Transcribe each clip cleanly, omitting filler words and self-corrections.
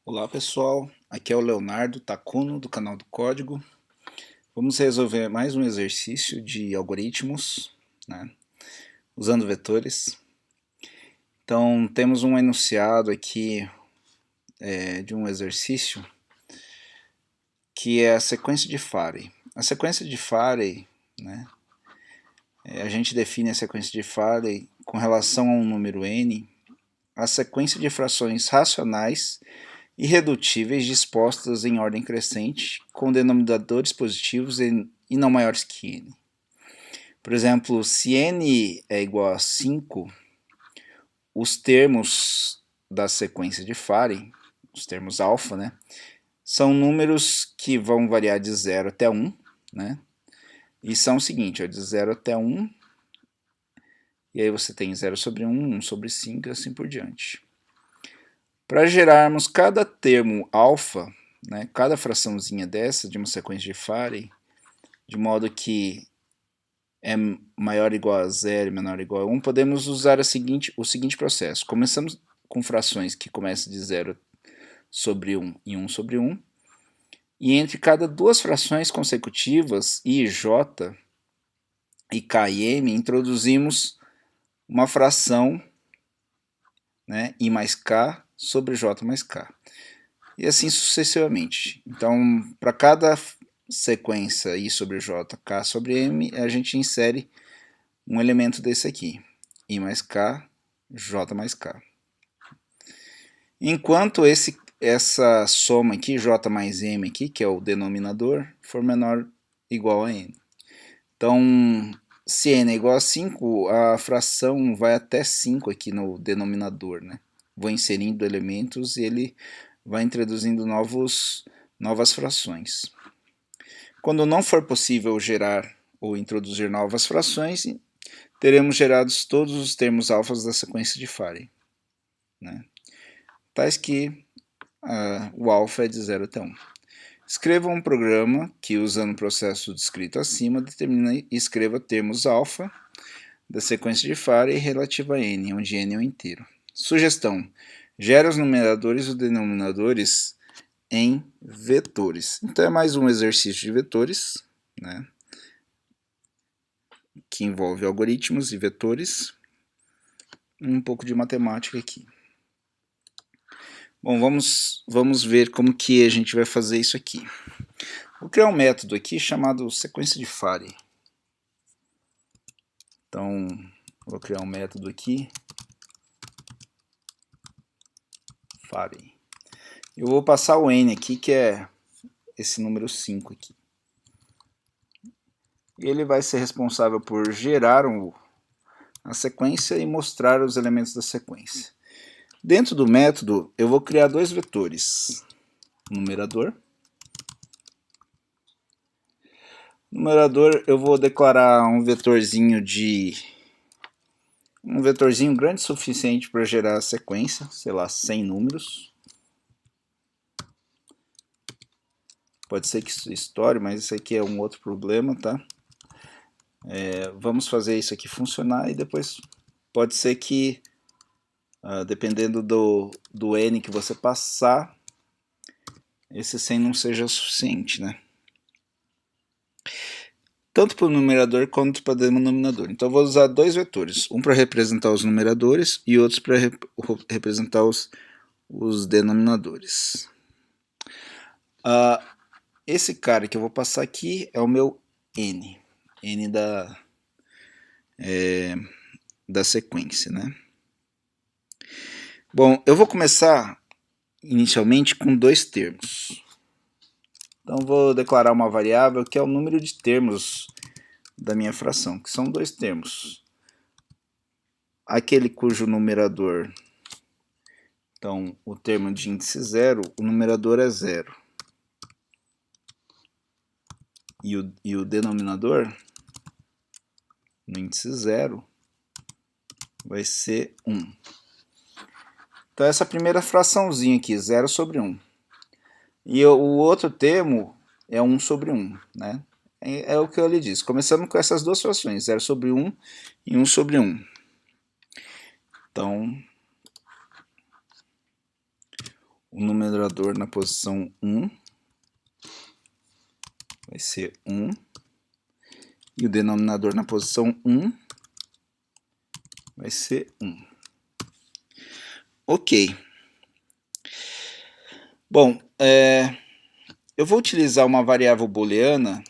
Olá pessoal, aqui é o Leonardo Tacuno do canal do Código. Vamos resolver mais um exercício de algoritmos, né, usando vetores. Então temos um enunciado aqui de um exercício que é a sequência de Farey. A sequência de Farey, né, a gente define a sequência de Farey com relação a um número n, a sequência de frações racionais irredutíveis dispostas em ordem crescente, com denominadores positivos e não maiores que n. Por exemplo, se n é igual a 5, os termos da sequência de Farey, os termos alfa, né, são números que vão variar de 0 até 1, né, e são o seguinte, ó, de 0 até 1, e aí você tem 0 sobre 1, 1 sobre 5 e assim por diante. Para gerarmos cada termo alfa, né, cada fraçãozinha dessa de uma sequência de Farey, de modo que é maior ou igual a 0 e menor ou igual a 1, podemos usar o seguinte processo. Começamos com frações que começam de 0 sobre 1 e 1 sobre 1, e entre cada duas frações consecutivas, i, j, e k e m, introduzimos uma fração, né, i mais k sobre j mais k. E assim sucessivamente. Então, para cada sequência i sobre j, k sobre m, a gente insere um elemento desse aqui, i mais k, j mais k. Enquanto essa soma aqui, j mais m aqui, que é o denominador, for menor ou igual a n. Então, se n é igual a 5, a fração vai até 5 aqui no denominador, né? Vou inserindo elementos e ele vai introduzindo novas frações. Quando não for possível gerar ou introduzir novas frações, teremos gerados todos os termos alfas da sequência de Farey, né? Tais que o alfa é de 0 até 1. Escreva um programa que, usando o processo descrito acima, determina e escreva termos alfa da sequência de Farey relativa a n, onde n é um inteiro. Sugestão: gere os numeradores e os denominadores em vetores. Então é mais um exercício de vetores, né, que envolve algoritmos e vetores. Um pouco de matemática aqui. Bom, vamos ver como que a gente vai fazer isso aqui. Vou criar um método aqui chamado sequência de Farey. Então, vou criar um método aqui, Farey. Eu vou passar o n aqui, que é esse número 5 aqui. Ele vai ser responsável por gerar a sequência e mostrar os elementos da sequência. Dentro do método, eu vou criar dois vetores. Numerador. Numerador, eu vou declarar um vetorzinho grande o suficiente para gerar a sequência, sei lá, 100 números. Pode ser que isso estoure, mas isso aqui é um outro problema, tá? Vamos fazer isso aqui funcionar e depois pode ser que, dependendo do n que você passar, esse 100 não seja o suficiente, né? Tanto para o numerador quanto para o denominador. Então eu vou usar dois vetores, um para representar os numeradores e outro para representar os denominadores. Esse cara que eu vou passar aqui é o meu n da sequência, né? Bom, eu vou começar inicialmente com dois termos. Então vou declarar uma variável que é o número de termos da minha fração, que são dois termos. Aquele cujo numerador, então o termo de índice 0, o numerador é 0. E o denominador, no índice 0, vai ser 1. Então essa primeira fraçãozinha aqui, 0 sobre 1. E o outro termo é 1 sobre 1, né? É o que eu lhe disse. Começamos com essas duas frações, 0 sobre 1 e 1 sobre 1. Então, o numerador na posição 1 vai ser 1, e o denominador na posição 1 vai ser 1. Ok. Bom, eu vou utilizar uma variável booleana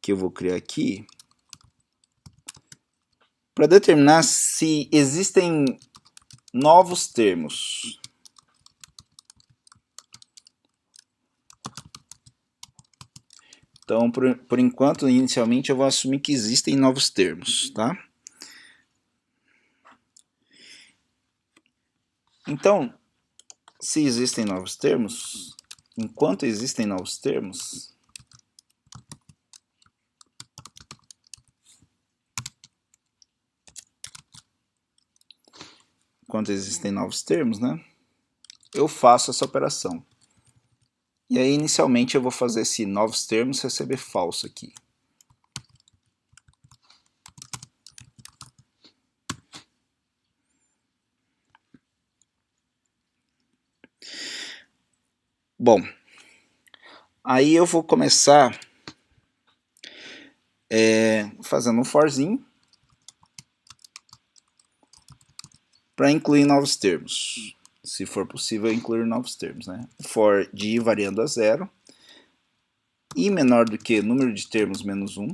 que eu vou criar aqui para determinar se existem novos termos. Então, por enquanto, inicialmente, eu vou assumir que existem novos termos, tá? Então, se existem novos termos, enquanto existem novos termos, né? Eu faço essa operação. E aí, inicialmente, eu vou fazer esse novos termos receber falso aqui. Bom, aí eu vou começar fazendo um forzinho para incluir novos termos. Se for possível, incluir novos termos, né? For de i variando a 0, i menor do que número de termos menos 1,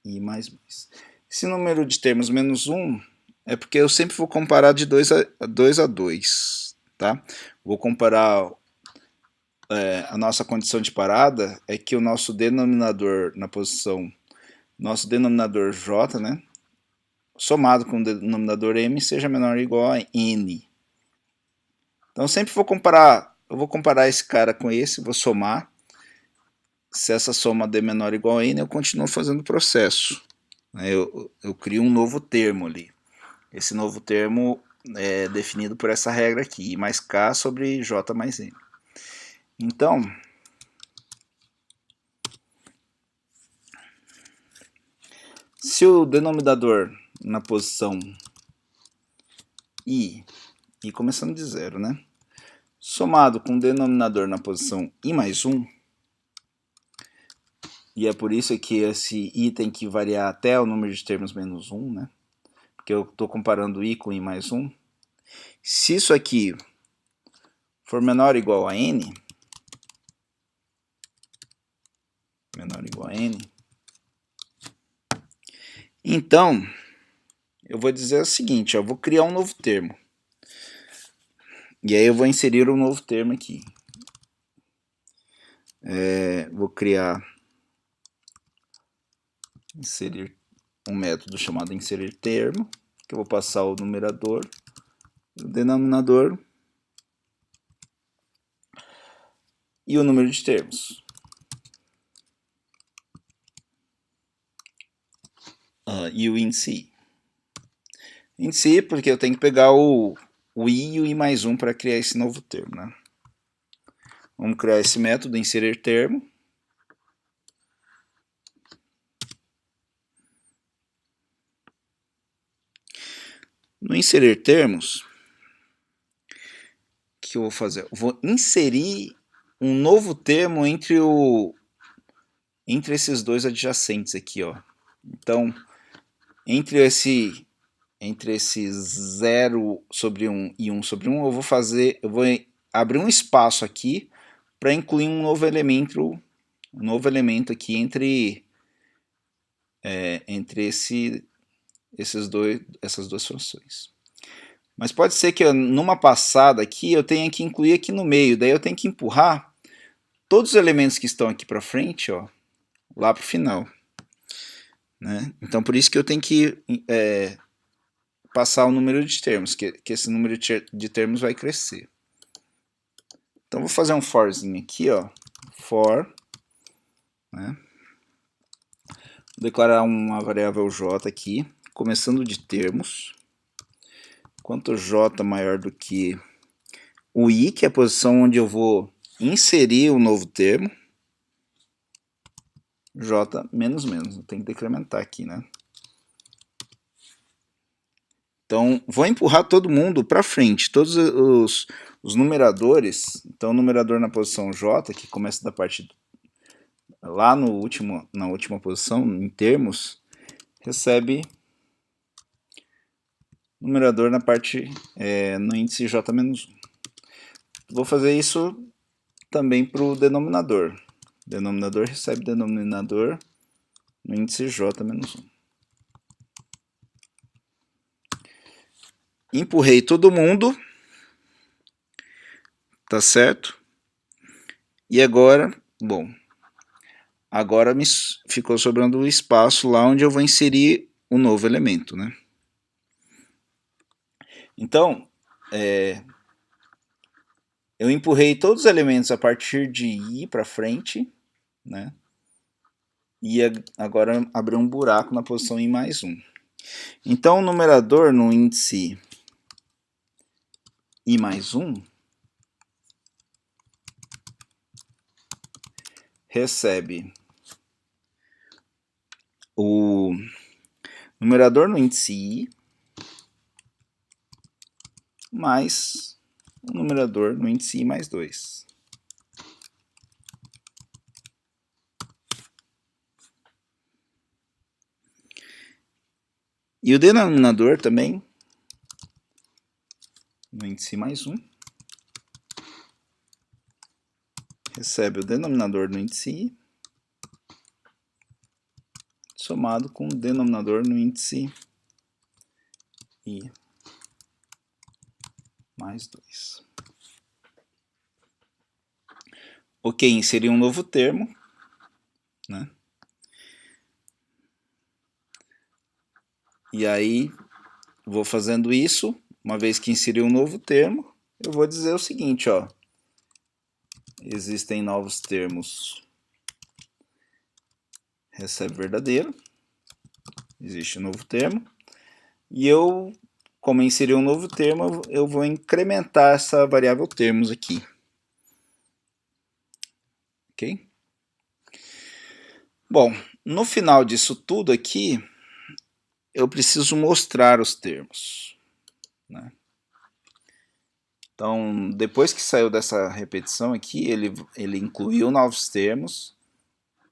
i mais mais. Esse número de termos menos 1 é porque eu sempre vou comparar de 2 a 2, tá? Vou comparar a nossa condição de parada é que o nosso denominador na posição, nosso denominador j, né, somado com o denominador m seja menor ou igual a n. Então sempre vou comparar, eu vou comparar esse cara com esse, vou somar. Se essa soma der menor ou igual a n, eu continuo fazendo o processo. Eu crio um novo termo ali. Esse novo termo é definido por essa regra aqui, I mais k sobre j mais m. Então, se o denominador na posição i começando de 0, né, somado com o denominador na posição i mais 1, e é por isso que esse i tem que variar até o número de termos menos 1, né, porque eu estou comparando i com i mais 1. Se isso aqui for menor ou igual a n, então eu vou dizer o seguinte, eu vou criar um novo termo. E aí eu vou inserir um novo termo aqui. Vou criar inserir um método chamado inserir termo, que eu vou passar o numerador, o denominador e o número de termos. E o índice i, porque eu tenho que pegar o i e o i mais 1 para criar esse novo termo, né? Vamos criar esse método inserir termo. No inserir termos, o que eu vou fazer? Eu vou inserir um novo termo entre esses dois adjacentes aqui, ó. Então, entre esse 0 sobre 1 e 1 sobre 1, eu vou abrir um espaço aqui para incluir um novo elemento aqui entre essas duas funções. Mas pode ser que numa passada aqui eu tenha que incluir aqui no meio, daí eu tenho que empurrar todos os elementos que estão aqui para frente, ó, lá para o final. Né? Então por isso que eu tenho que passar o número de termos, que esse número de termos vai crescer. Então vou fazer um forzinho aqui, ó, for, né? Vou declarar uma variável j aqui, começando de termos, quanto j maior do que o i, que é a posição onde eu vou inserir o novo termo, j menos menos, tem que decrementar aqui, né? Então, vou empurrar todo mundo para frente, todos os numeradores. Então, o numerador na posição J, que começa da parte lá na última posição, em termos, recebe numerador na parte no índice J-1. Vou fazer isso também para o denominador. Denominador recebe denominador no índice J-1. Empurrei todo mundo, tá certo? E agora, bom, agora me ficou sobrando o espaço lá onde eu vou inserir o novo elemento, né? Então, eu empurrei todos os elementos a partir de I para frente, né? E agora abriu um buraco na posição I mais 1. Então, o numerador no índice I mais 1 recebe o numerador no índice I mais o numerador no índice I mais 2. E o denominador também no índice I mais 1 recebe o denominador no índice I somado com o denominador no índice I mais 2. Ok, inseri um novo termo, né? E aí, vou fazendo isso, uma vez que inseri um novo termo, eu vou dizer o seguinte, ó. Existem novos termos, recebe verdadeiro, existe um novo termo, e eu, como inseri um novo termo, eu vou incrementar essa variável termos aqui. Ok? Bom, no final disso tudo aqui, eu preciso mostrar os termos, né? Então, depois que saiu dessa repetição aqui, ele incluiu novos termos,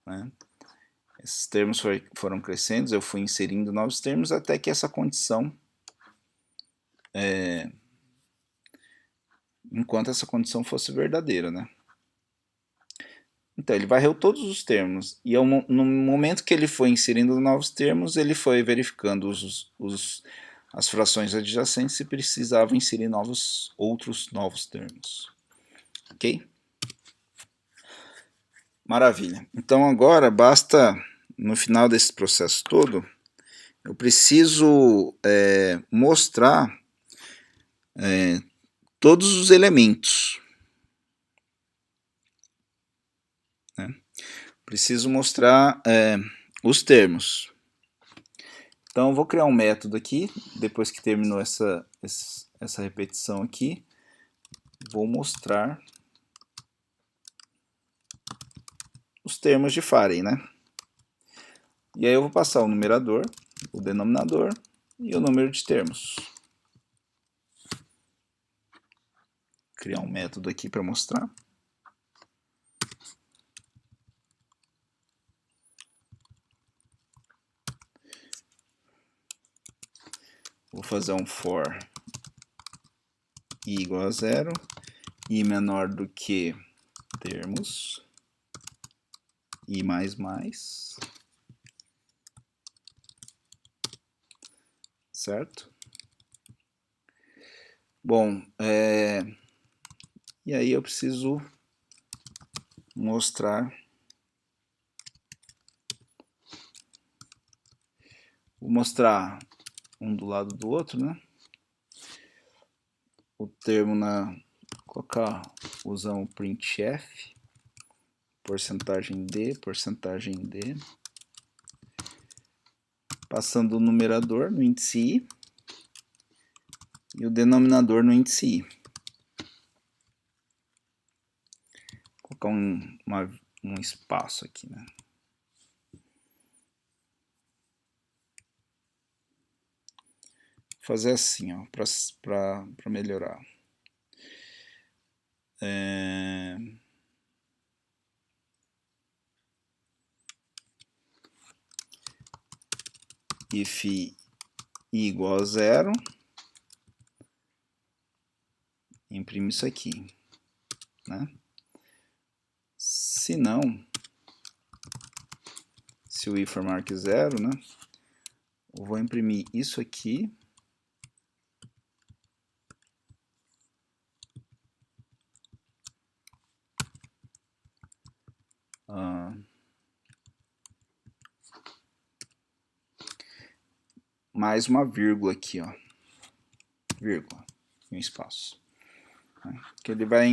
né? Esses termos foram crescendo, eu fui inserindo novos termos até que essa condição, enquanto essa condição fosse verdadeira, né? Então, ele varreu todos os termos, e no momento que ele foi inserindo novos termos, ele foi verificando as frações adjacentes se precisava inserir outros novos termos. Ok? Maravilha. Então agora basta, no final desse processo todo, eu preciso mostrar todos os elementos. Né? Preciso mostrar os termos. Então eu vou criar um método aqui, depois que terminou essa repetição aqui, vou mostrar os termos de Farey, né? E aí eu vou passar o numerador, o denominador e o número de termos. Criar um método aqui para mostrar. Vou fazer um for i igual a 0, i menor do que termos, i mais, certo? Bom, e aí eu preciso mostrar, vou mostrar um do lado do outro, né? O termo colocar, usar um printf, porcentagem D, passando o numerador no índice I e o denominador no índice I. Vou colocar um espaço aqui, né? fazer assim, ó, para melhorar. If i igual a 0, imprime isso aqui, né? Se não, se o i for maior que 0, né? Eu vou imprimir isso aqui. Mais uma vírgula aqui, ó. Vírgula, um espaço. Que ele vai,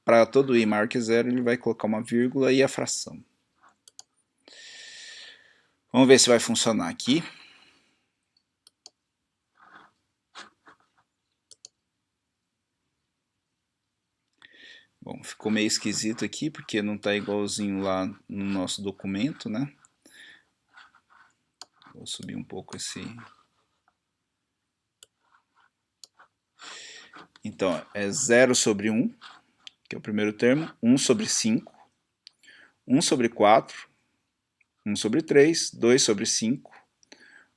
para todo i maior que 0, ele vai colocar uma vírgula e a fração. Vamos ver se vai funcionar aqui. Bom, ficou meio esquisito aqui, porque não está igualzinho lá no nosso documento, né? Vou subir um pouco esse... Então, é 0 sobre 1, que é o primeiro termo, 1 sobre 5, 1 sobre 4, 1 sobre 3, 2 sobre 5,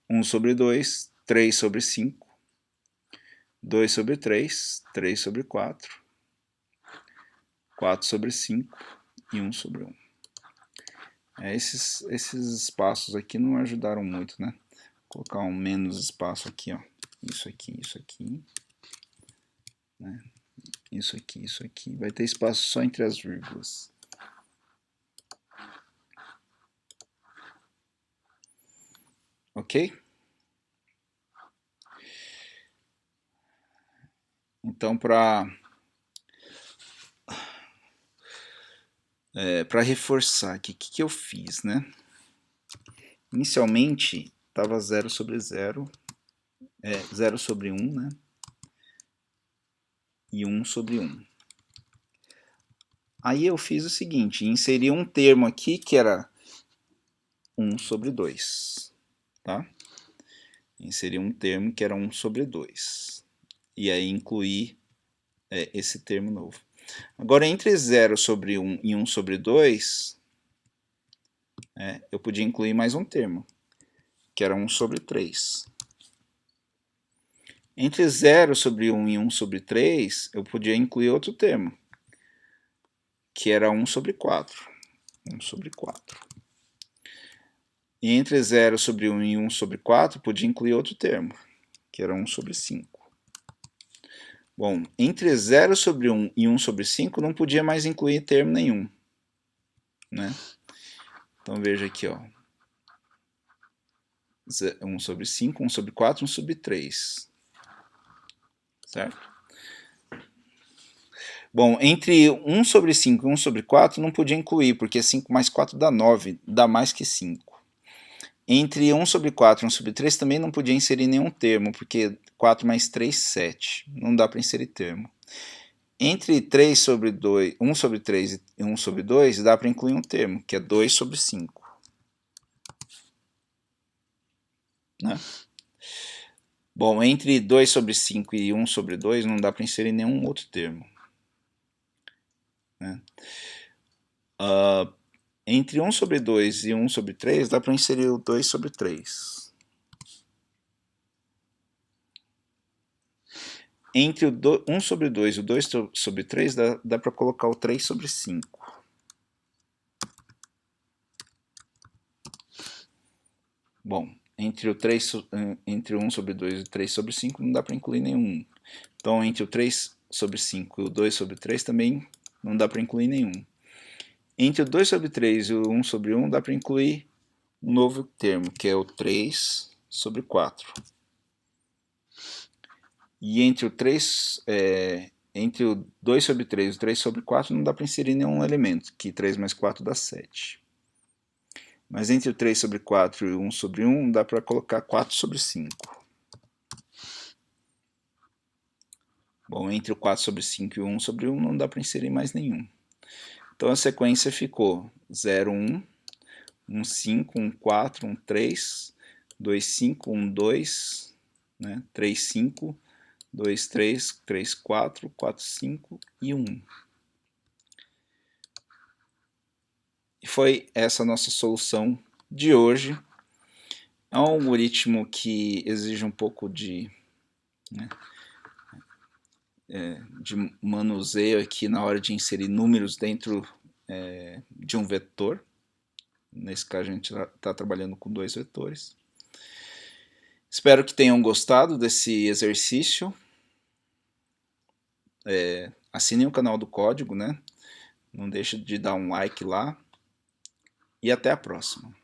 1 sobre 2, 3 sobre 5, 2 sobre 3, 3 sobre 4, 4 sobre 5 e 1 sobre 1. Esses espaços aqui não ajudaram muito, né? Vou colocar um menos espaço aqui, ó. Isso aqui, né? Isso aqui. Vai ter espaço só entre as vírgulas. Ok? Então, para reforçar aqui, o que eu fiz, né? Inicialmente, estava 0 sobre 0, 0 sobre 1, né? E 1 sobre 1. Aí eu fiz o seguinte, inseri um termo aqui que era 1 sobre 2, tá? Inseri um termo que era 1 sobre 2. E aí incluí esse termo novo. Agora, entre 0 sobre 1 e 1 sobre 2, eu podia incluir mais um termo, que era 1 sobre 3. Entre 0 sobre 1 e 1 sobre 3, eu podia incluir outro termo, que era 1 sobre 4. 1 sobre 4. E entre 0 sobre 1 e 1 sobre 4, podia incluir outro termo, que era 1 sobre 5. Bom, entre 0 sobre 1 e 1 sobre 5, não podia mais incluir termo nenhum, né? Então veja aqui, ó. 1 sobre 5, 1 sobre 4, 1 sobre 3. Certo? Bom, entre 1 sobre 5 e 1 sobre 4 não podia incluir, porque 5 mais 4 dá 9, dá mais que 5. Entre 1 sobre 4 e 1 sobre 3 também não podia inserir nenhum termo, porque 4 mais 3, 7. Não dá para inserir termo. Entre 3 sobre 2, 1 sobre 3 e 1 sobre 2, dá para incluir um termo, que é 2 sobre 5. Né? Bom, entre 2 sobre 5 e 1 sobre 2 não dá para inserir nenhum outro termo. Né? Entre 1 sobre 2 e 1 sobre 3 dá para inserir o 2 sobre 3. Entre o 1 sobre 2 e o 2 sobre 3 dá para colocar o 3 sobre 5. Bom, entre o 1 sobre 2 e o 3 sobre 5 não dá para incluir nenhum. Então, entre o 3 sobre 5 e o 2 sobre 3 também não dá para incluir nenhum. Entre o 2 sobre 3 e o 1 sobre 1 dá para incluir um novo termo, que é o 3 sobre 4. E entre o 2 sobre 3 e o 3 sobre 4 não dá para inserir nenhum elemento, que 3 mais 4 dá 7. Mas entre o 3 sobre 4 e o 1 sobre 1 dá para colocar 4 sobre 5. Bom, entre o 4 sobre 5 e o 1 sobre 1 não dá para inserir mais nenhum. Então a sequência ficou 0, 1, 1, 5, 1, 4, 1, 3, 2, 5, 1, 2, né? 3, 5, 2, 3, 3, 4, 4, 5 e 1. E foi essa a nossa solução de hoje. É um algoritmo que exige um pouco de, né, de manuseio aqui na hora de inserir números dentro de um vetor. Nesse caso a gente está trabalhando com 2 vetores. Espero que tenham gostado desse exercício. Assinem o canal do Código, né? Não deixe de dar um like lá. E até a próxima.